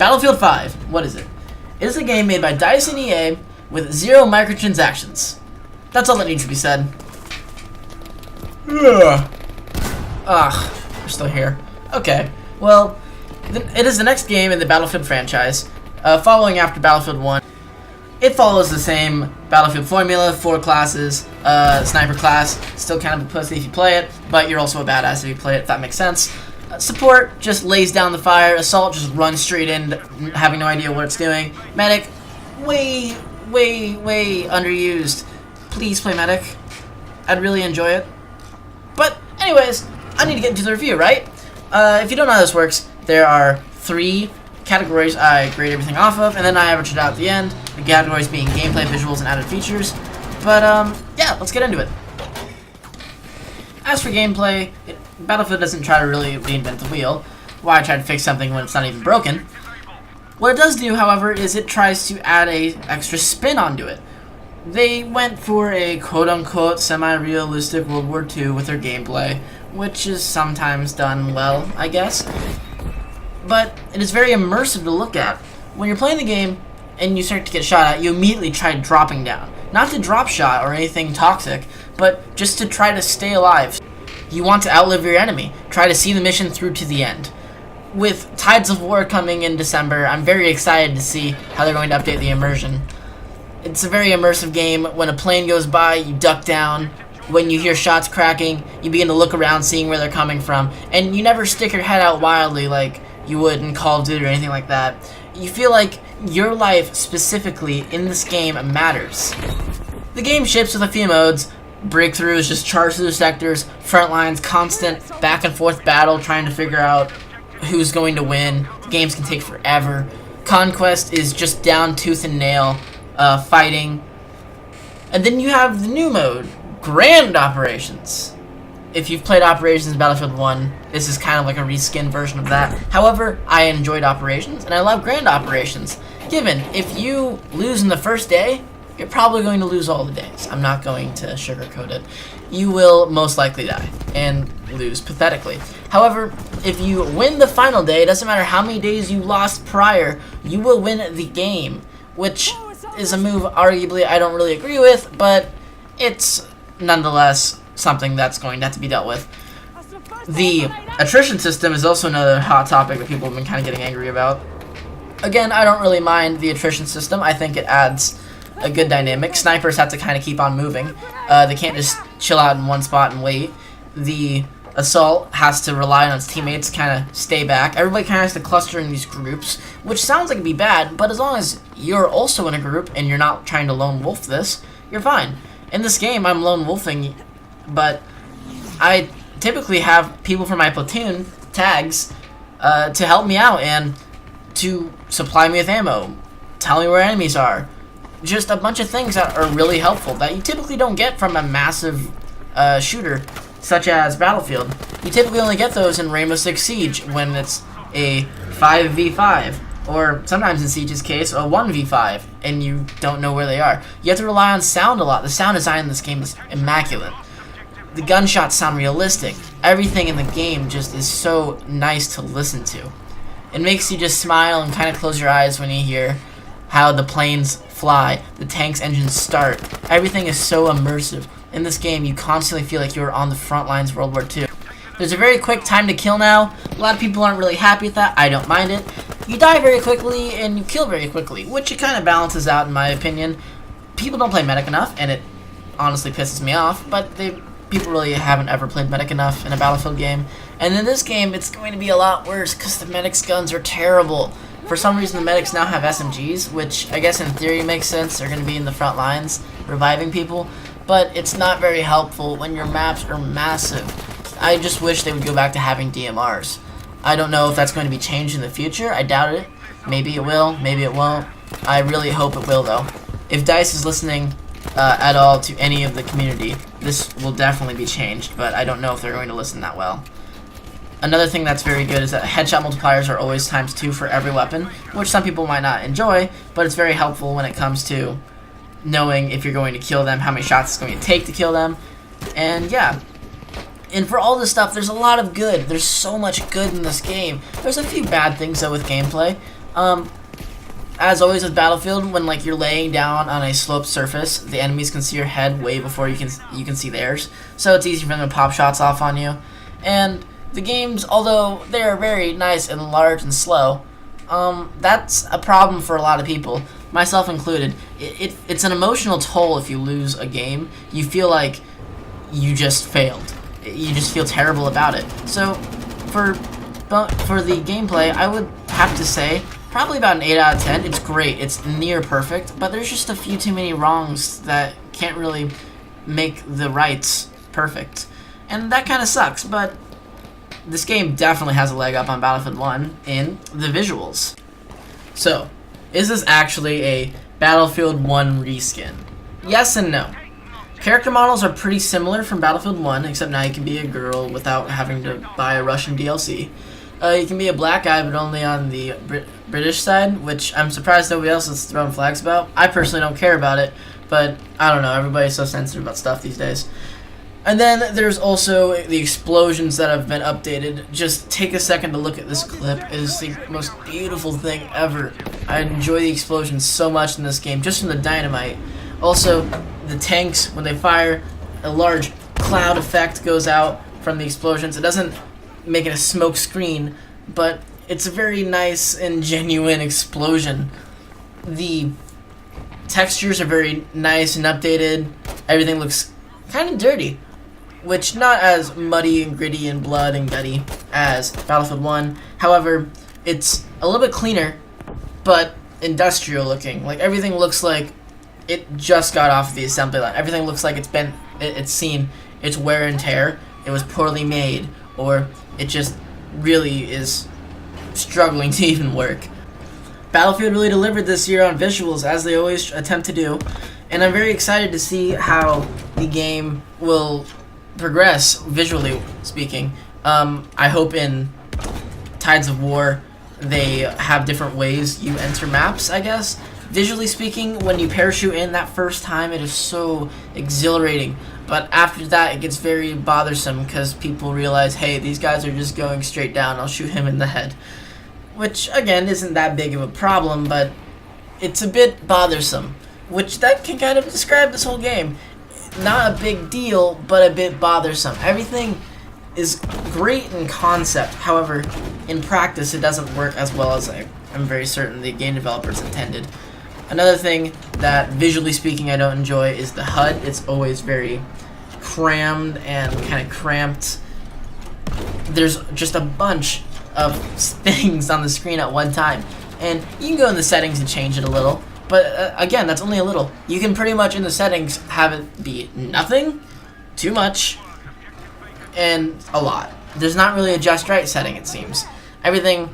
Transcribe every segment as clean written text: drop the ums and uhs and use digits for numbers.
Battlefield 5, what is it? It is a game made by DICE and EA with 0 microtransactions. That's all that needs to be said. Ugh, we're still here. Okay, well, it is the next game in the Battlefield franchise, following after Battlefield 1. It follows the same Battlefield formula, 4 classes, sniper class, still kind of a pussy if you play it, but you're also a badass if you play it, if that makes sense. Support just lays down the fire, Assault just runs straight in, having no idea what it's doing. Medic, way underused. Please play Medic. I'd really enjoy it. But anyways, I need to get into the review, right? If you don't know how this works, there are 3 categories I grade everything off of, and then I average it out at the end. The categories being gameplay, visuals, and added features. But yeah, let's get into it. As for gameplay, Battlefield doesn't try to really reinvent the wheel. Why try to fix something when it's not even broken? What it does do, however, is it tries to add a extra spin onto it. They went for a quote-unquote semi-realistic World War II with their gameplay, which is sometimes done well, I guess. But it is very immersive to look at. When you're playing the game and you start to get shot at, you immediately try dropping down. Not to drop shot or anything toxic, but just to try to stay alive. You want to outlive your enemy. Try to see the mission through to the end. With Tides of War coming in December, I'm very excited to see how they're going to update the immersion. It's a very immersive game. When a plane goes by, you duck down. When you hear shots cracking, you begin to look around, seeing where they're coming from. And you never stick your head out wildly like you would in Call of Duty or anything like that. You feel like your life specifically in this game matters. The game ships with a few modes. Breakthroughs, just charge through the sectors. Front lines, constant back and forth battle trying to figure out who's going to win. The games can take forever. Conquest is just down tooth and nail fighting. And then you have the new mode, Grand Operations. If you've played Operations in Battlefield 1, this is kind of like a reskin version of that. However, I enjoyed Operations, and I love Grand Operations. Given, if you lose in the first day, you're probably going to lose all the days. I'm not going to sugarcoat it. You will most likely die, and lose pathetically. However, if you win the final day, it doesn't matter how many days you lost prior, you will win the game, which is a move arguably I don't really agree with, but it's nonetheless something that's going to have to be dealt with. The attrition system is also another hot topic that people have been kind of getting angry about. Again, I don't really mind the attrition system. I think it adds a good dynamic. Snipers have to kind of keep on moving. They can't just chill out in one spot and wait. The Assault has to rely on its teammates to kind of stay back. Everybody kind of has to cluster in these groups, which sounds like it'd be bad, but as long as you're also in a group and you're not trying to lone wolf this, you're fine. In this game, I'm lone wolfing, but I typically have people from my platoon, tags, to help me out and to supply me with ammo, tell me where enemies are. Just a bunch of things that are really helpful that you typically don't get from a massive shooter such as Battlefield. You typically only get those in Rainbow Six Siege when it's a 5v5, or sometimes in Siege's case, a 1v5, and you don't know where they are. You have to rely on sound a lot. The sound design in this game is immaculate. The gunshots sound realistic. Everything in the game just is so nice to listen to. It makes you just smile and kind of close your eyes when you hear how the planes fly, the tank's engines start. Everything is so immersive. In this game, you constantly feel like you're on the front lines of World War II. There's a very quick time to kill now. A lot of people aren't really happy with that. I don't mind it. You die very quickly and you kill very quickly, which it kind of balances out in my opinion. People don't play Medic enough, and it honestly pisses me off, but people really haven't ever played Medic enough in a Battlefield game. And in this game, it's going to be a lot worse because the Medic's guns are terrible. For some reason, the Medics now have SMGs, which I guess in theory makes sense. They're going to be in the front lines, reviving people. But it's not very helpful when your maps are massive. I just wish they would go back to having DMRs. I don't know if that's going to be changed in the future. I doubt it. Maybe it will. Maybe it won't. I really hope it will, though. If DICE is listening at all to any of the community, this will definitely be changed, but I don't know if they're going to listen that well. Another thing that's very good is that headshot multipliers are always ×2 for every weapon, which some people might not enjoy, but it's very helpful when it comes to knowing if you're going to kill them, how many shots it's going to take to kill them, and yeah. And for all this stuff, there's a lot of good. There's so much good in this game. There's a few bad things, though, with gameplay. As always with Battlefield, when like you're laying down on a sloped surface, the enemies can see your head way before you can see theirs. So it's easy for them to pop shots off on you. And the games, although they are very nice and large and slow, that's a problem for a lot of people, myself included. It's an emotional toll if you lose a game. You feel like you just failed. You just feel terrible about it. So for the gameplay, I would have to say probably about an 8 out of 10. It's great. It's near perfect, but there's just a few too many wrongs that can't really make the rights perfect. And that kind of sucks, but this game definitely has a leg up on Battlefield 1 in the visuals. So, is this actually a Battlefield 1 reskin? Yes and no. Character models are pretty similar from Battlefield 1, except now you can be a girl without having to buy a Russian DLC. You can be a black guy, but only on the British side, which I'm surprised nobody else is throwing flags about. I personally don't care about it, but I don't know, everybody's so sensitive about stuff these days. And then there's also the explosions that have been updated. Just take a second to look at this clip. It is the most beautiful thing ever. I enjoy the explosions so much in this game, just from the dynamite. Also, the tanks, when they fire, a large cloud effect goes out from the explosions. It doesn't make it a smoke screen, but it's a very nice and genuine explosion. The textures are very nice and updated. Everything looks kind of dirty, which not as muddy and gritty and blood and gutty as Battlefield 1. However, it's a little bit cleaner, but industrial looking. Like, everything looks like it just got off the assembly line. Everything looks like it's seen its wear and tear. It was poorly made, or it just really is struggling to even work. Battlefield really delivered this year on visuals, as they always attempt to do, and I'm very excited to see how the game will progress, visually speaking. I hope in Tides of War they have different ways you enter maps, I guess. Visually speaking, when you parachute in that first time, it is so exhilarating. But after that, it gets very bothersome because people realize, hey, these guys are just going straight down. I'll shoot him in the head. Which, again, isn't that big of a problem, but it's a bit bothersome. Which, that can kind of describe this whole game. Not a big deal, but a bit bothersome. Everything is great in concept. However, in practice, it doesn't work as well as I'm very certain the game developers intended. Another thing that, visually speaking, I don't enjoy is the HUD. It's always very crammed and kind of cramped. There's just a bunch of things on the screen at one time. And you can go in the settings and change it a little. But again, that's only a little. You can pretty much in the settings have it be nothing, too much, and a lot. There's not really a just right setting, it seems. Everything,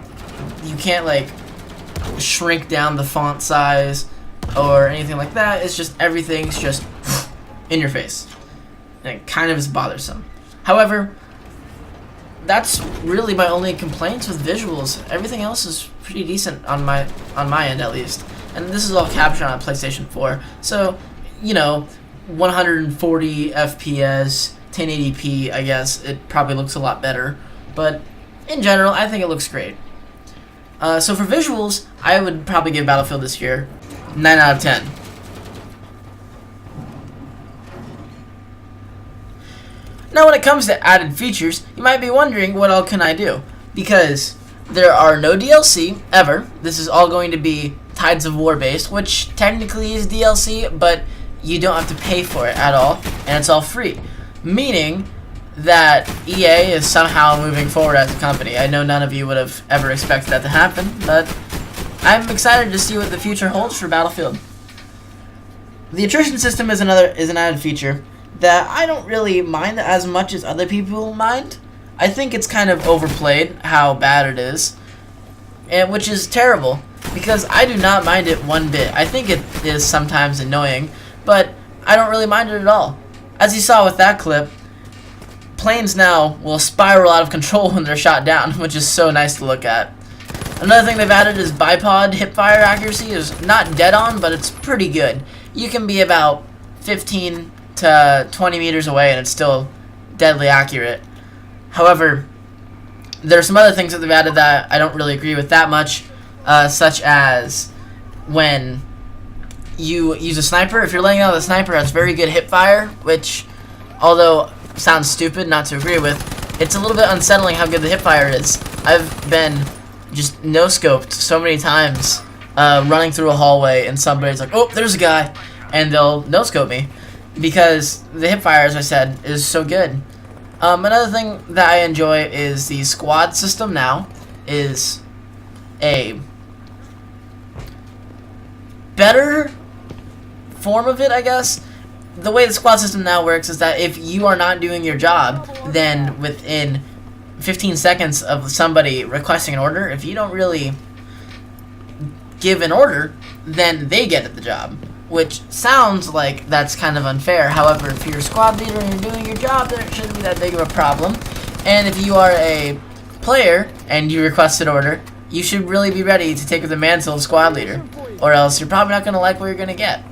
you can't like shrink down the font size or anything like that. It's just everything's just in your face, and it kind of is bothersome. However, that's really my only complaints with visuals. Everything else is pretty decent on my end, at least. And this is all captured on a PlayStation 4, so 140 FPS, 1080p. I guess it probably looks a lot better, but in general, I think it looks great. So for visuals, I would probably give Battlefield this year 9 out of 10. Now when it comes to added features, you might be wondering what all can I do? Because there are no DLC, ever. This is all going to be Tides of War based, which technically is DLC, but you don't have to pay for it at all, and it's all free. Meaning that EA is somehow moving forward as a company. I know none of you would have ever expected that to happen, but I'm excited to see what the future holds for Battlefield. The attrition system is an added feature that I don't really mind as much as other people mind. I think it's kind of overplayed how bad it is, and which is terrible, because I do not mind it one bit. I think it is sometimes annoying, but I don't really mind it at all. As you saw with that clip, planes now will spiral out of control when they're shot down, which is so nice to look at. Another thing they've added is bipod hipfire accuracy is not dead on, but it's pretty good. You can be about 15 to 20 meters away and it's still deadly accurate. However, there are some other things that they've added that I don't really agree with that much. such as when you use a sniper. If you're laying out with a sniper, that's very good hip fire, which, although sounds stupid not to agree with, it's a little bit unsettling how good the hip fire is. I've been just no-scoped so many times running through a hallway and somebody's like, oh, there's a guy, and they'll no-scope me because the hip fire, as I said, is so good. Another thing that I enjoy is the squad system now is a better form of it, I guess. The way the squad system now works is that if you are not doing your job, then within 15 seconds of somebody requesting an order, if you don't really give an order, then they get the job, which sounds like that's kind of unfair. However, if you're a squad leader and you're doing your job, then it shouldn't be that big of a problem. And if you are a player and you request an order, you should really be ready to take the mantle of squad leader, or else you're probably not going to like what you're going to get.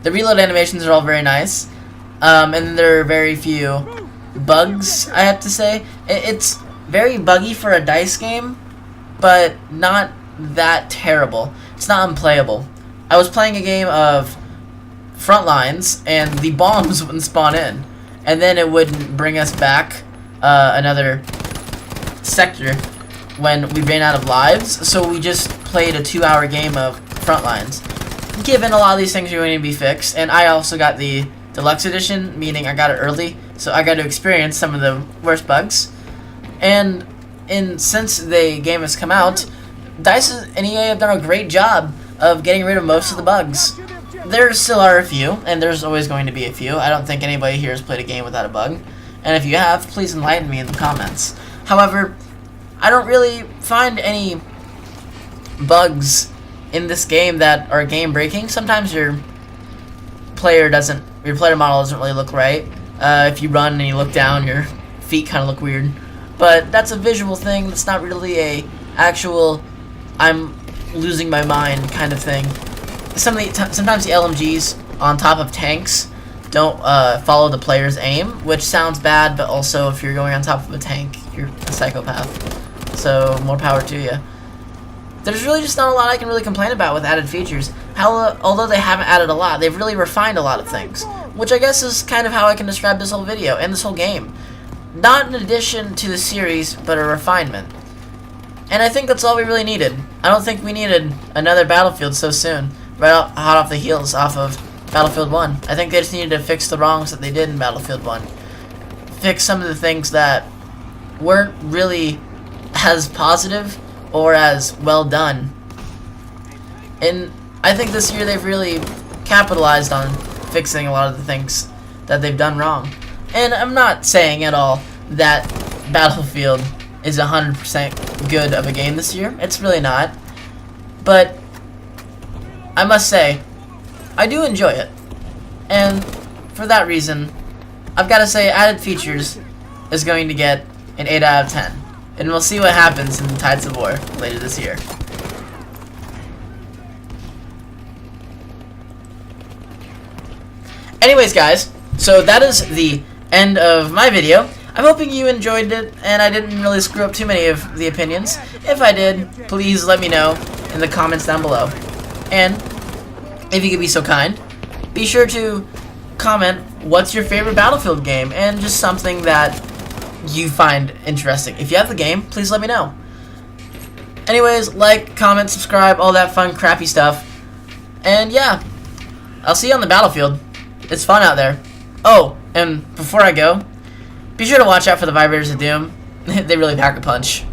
The reload animations are all very nice, and there are very few bugs, I have to say. It's very buggy for a DICE game, but not that terrible. It's not unplayable. I was playing a game of Frontlines, and the bombs wouldn't spawn in, and then it wouldn't bring us back another sector when we ran out of lives, so we just played a 2-hour game of Frontlines. Given a lot of these things are going to be fixed, and I also got the deluxe edition, meaning I got it early, so I got to experience some of the worst bugs. And since the game has come out, DICE and EA have done a great job of getting rid of most of the bugs. There still are a few, and there's always going to be a few. I don't think anybody here has played a game without a bug, and if you have, please enlighten me in the comments. However, I don't really find any bugs in this game that are game breaking. Sometimes your player model doesn't really look right. If you run and you look down, your feet kind of look weird. But that's a visual thing. That's not really a actual I'm losing my mind kind of thing. Sometimes the LMGs on top of tanks don't follow the player's aim, which sounds bad, but also if you're going on top of a tank, you're a psychopath. So more power to you. There's really just not a lot I can really complain about with added features. Although they haven't added a lot, they've really refined a lot of things, which I guess is kind of how I can describe this whole video and this whole game. Not an addition to the series, but a refinement. And I think that's all we really needed. I don't think we needed another Battlefield so soon, hot off the heels off of Battlefield 1. I think they just needed to fix the wrongs that they did in Battlefield 1. Fix some of the things that weren't really as positive or as well done. And I think this year they've really capitalized on fixing a lot of the things that they've done wrong. And I'm not saying at all that Battlefield is 100% good of a game this year. It's really not. But I must say, I do enjoy it. And for that reason, I've got to say Added Features is going to get an 8 out of 10. And we'll see what happens in Tides of War later this year. Anyways, guys, so that is the end of my video. I'm hoping you enjoyed it, and I didn't really screw up too many of the opinions. If I did, please let me know in the comments down below. And if you could be so kind, be sure to comment what's your favorite Battlefield game, and just something that you find interesting. If you have the game, please let me know. Anyways, like, comment, subscribe, all that fun, crappy stuff. And yeah, I'll see you on the battlefield. It's fun out there. Oh, and before I go, be sure to watch out for the Vibrators of Doom. They really pack a punch.